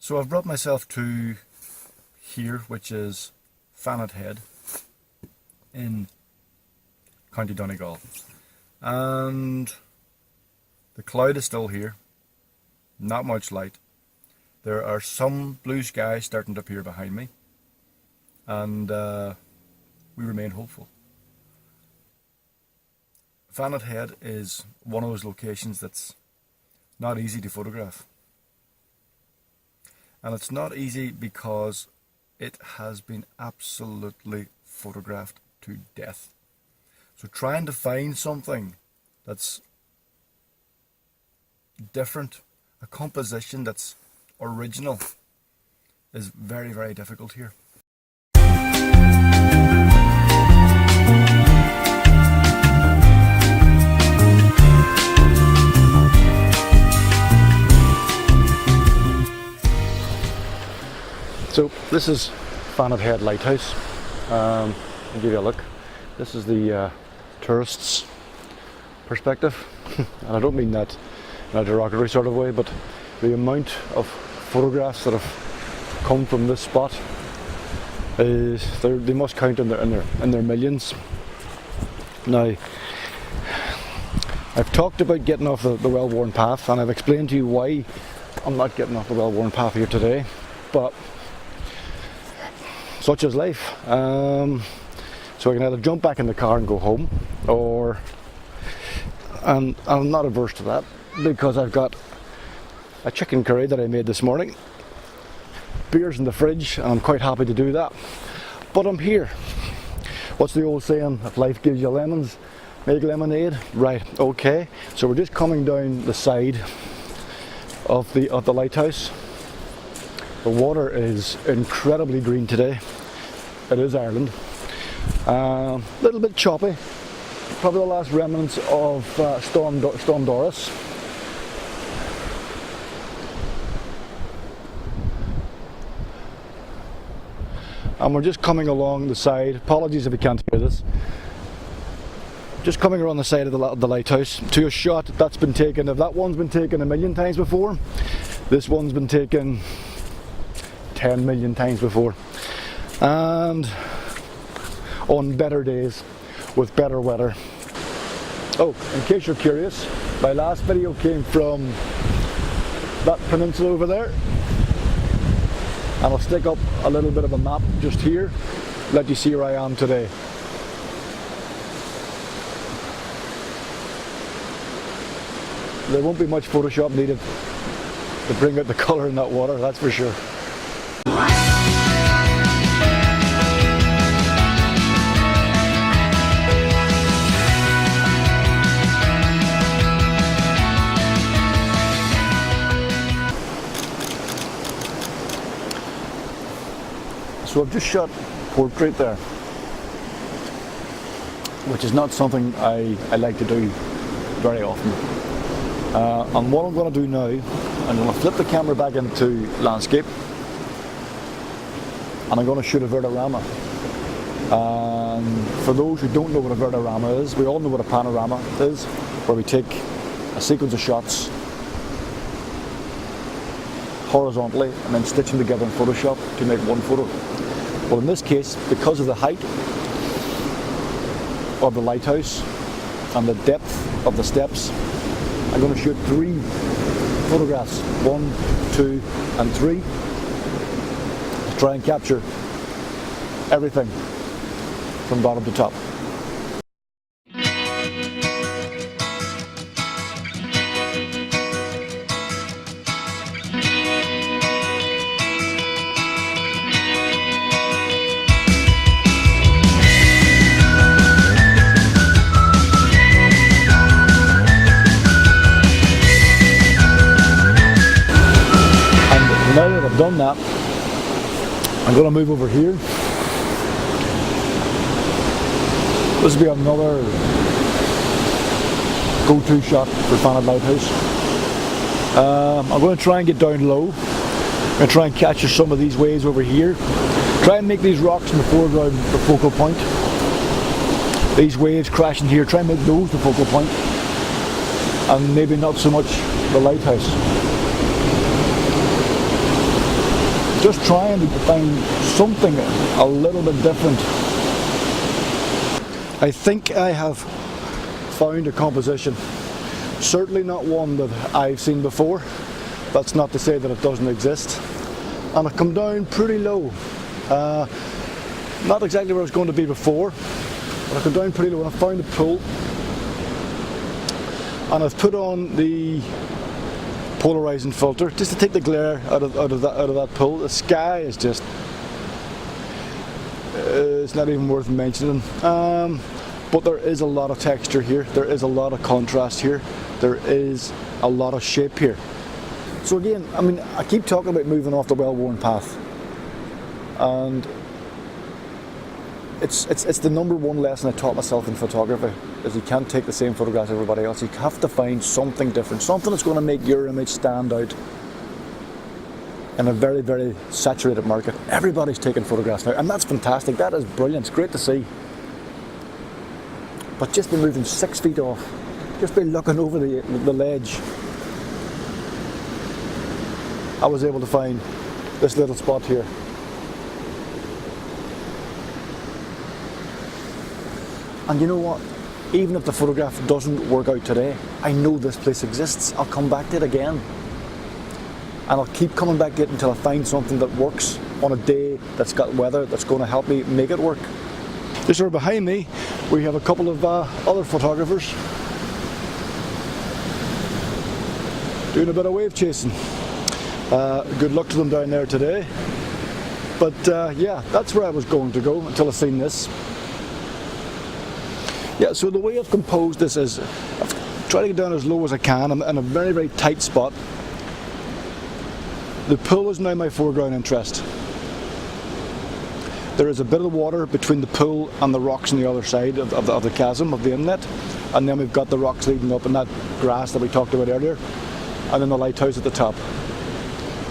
So I've brought myself to here, which is Fannet Head in County Donegal, and the cloud is still here, not much light. There are some blue skies starting to appear behind me, and we remain hopeful. Fannet Head is one of those locations that's not easy to photograph. And it's not easy because it has been absolutely photographed to death. So trying to find something that's different, a composition that's original, is very, very difficult here. So this is Fannet Head Lighthouse. I'll give you a look. This is the tourists' perspective, and I don't mean that in a derogatory sort of way, but the amount of photographs that have come from this spot is they must count in their millions. Now, I've talked about getting off the well-worn path, and I've explained to you why I'm not getting off the well-worn path here today, but such is life. So I can either jump back in the car and go home, and I'm not averse to that because I've got a chicken curry that I made this morning, beers in the fridge, and I'm quite happy to do that. But I'm here. What's the old saying? If life gives you lemons, make lemonade. Right, okay. So we're just coming down the side of the lighthouse. The water is incredibly green today. It is Ireland. A little bit choppy. Probably the last remnants of Storm Doris. And we're just coming along the side. Apologies if you can't hear this. Just coming around the side of the lighthouse to a shot that's been taken. If that one's been taken a million times before, this one's been taken 10 million times before, and on better days with better weather. Oh, in case you're curious, my last video came from that peninsula over there, and I'll stick up a little bit of a map just here, let you see where I am today. There won't be much Photoshop needed to bring out the colour in that water, that's for sure. So I've just shot portrait there, which is not something I like to do very often. And what I'm going to do now, I'm going to flip the camera back into landscape, and I'm going to shoot a vertorama. And for those who don't know what a vertorama is, we all know what a panorama is, where we take a sequence of shots horizontally and then stitch them together in Photoshop to make one photo. Well, in this case, because of the height of the lighthouse and the depth of the steps, I'm going to shoot 3 photographs, 1, 2 and 3, to try and capture everything from bottom to top. Now that I've done that, I'm going to move over here This will be another go-to shot for Finalizing Lighthouse. I'm going to try and get down low. I'm going to try and capture some of these waves over here. Try and make these rocks in the foreground the focal point. These waves crashing here, try and make those the focal point. And maybe not so much the lighthouse. Just trying to find something a little bit different. I think I have found a composition. Certainly not one that I've seen before. That's not to say that it doesn't exist. And I've come down pretty low. Not exactly where I was going to be before, but I've come down pretty low and I found a pool. And I've put on the polarizing filter just to take the glare out of that pool. The sky is just, it's not even worth mentioning. But there is a lot of texture here, there is a lot of contrast here, there is a lot of shape here. So again, I mean, I keep talking about moving off the well-worn path, and it's the number one lesson I taught myself in photography, is you can't take the same photographs as everybody else. You have to find something different, something that's going to make your image stand out in a very, very saturated market. Everybody's taking photographs now, and that's fantastic, that is brilliant, it's great to see. But just by moving 6 feet off, just by looking over the ledge, I was able to find this little spot here. And you know what? Even if the photograph doesn't work out today, I know this place exists. I'll come back to it again. And I'll keep coming back to it until I find something that works on a day that's got weather that's going to help me make it work. Just sort of behind me, we have a couple of other photographers doing a bit of wave chasing. Good luck to them down there today. But yeah, that's where I was going to go until I seen this. Yeah, so the way I've composed this is I've tried to get down as low as I can. I'm in a very, very tight spot. The pool is now my foreground interest. There is a bit of water between the pool and the rocks on the other side of the chasm, of the inlet. And then we've got the rocks leading up and that grass that we talked about earlier. And then the lighthouse at the top.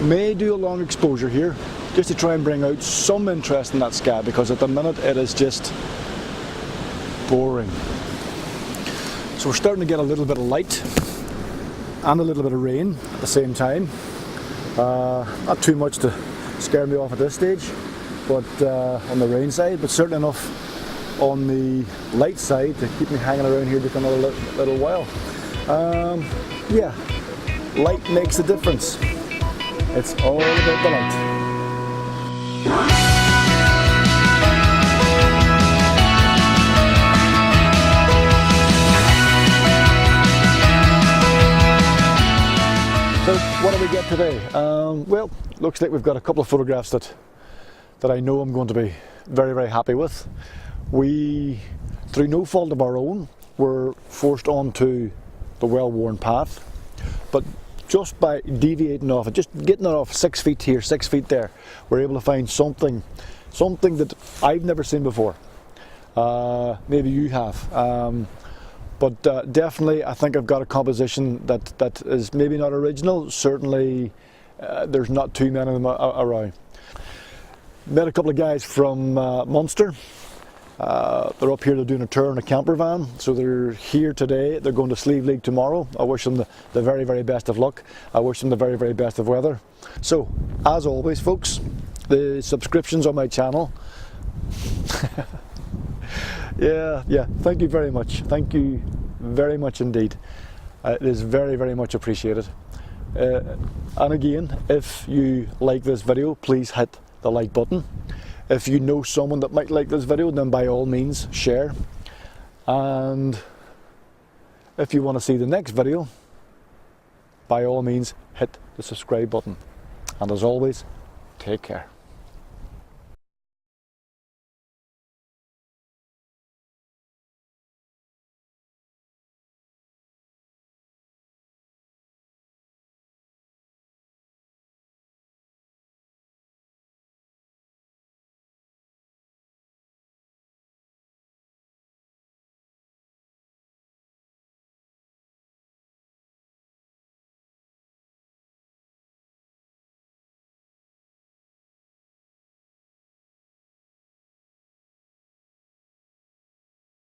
May do a long exposure here, just to try and bring out some interest in that sky, because at the minute it is just boring. So we're starting to get a little bit of light and a little bit of rain at the same time. Not too much to scare me off at this stage, but on the rain side, but certainly enough on the light side to keep me hanging around here just another little while. Yeah, light makes a difference. It's all about the light. So what do we get today? Well, looks like we've got a couple of photographs that I know I'm going to be very, very happy with. We, through no fault of our own, were forced onto the well-worn path, but just by deviating off it, just getting it off 6 feet here, 6 feet there, we're able to find something that I've never seen before. Maybe you have. But definitely I think I've got a composition that is maybe not original. Certainly there's not too many of them around. Met a couple of guys from Munster. They're up here, they're doing a tour in a camper van, so they're here today. They're going to Slieve tomorrow. I wish them the very, very best of luck. I wish them the very, very best of weather. So, as always folks, the subscriptions on my channel. yeah, thank you very much. Thank you very much indeed. It is very, very much appreciated. And again, if you like this video, please hit the like button. If you know someone that might like this video, then by all means share. And if you want to see the next video, by all means hit the subscribe button. And as always, take care.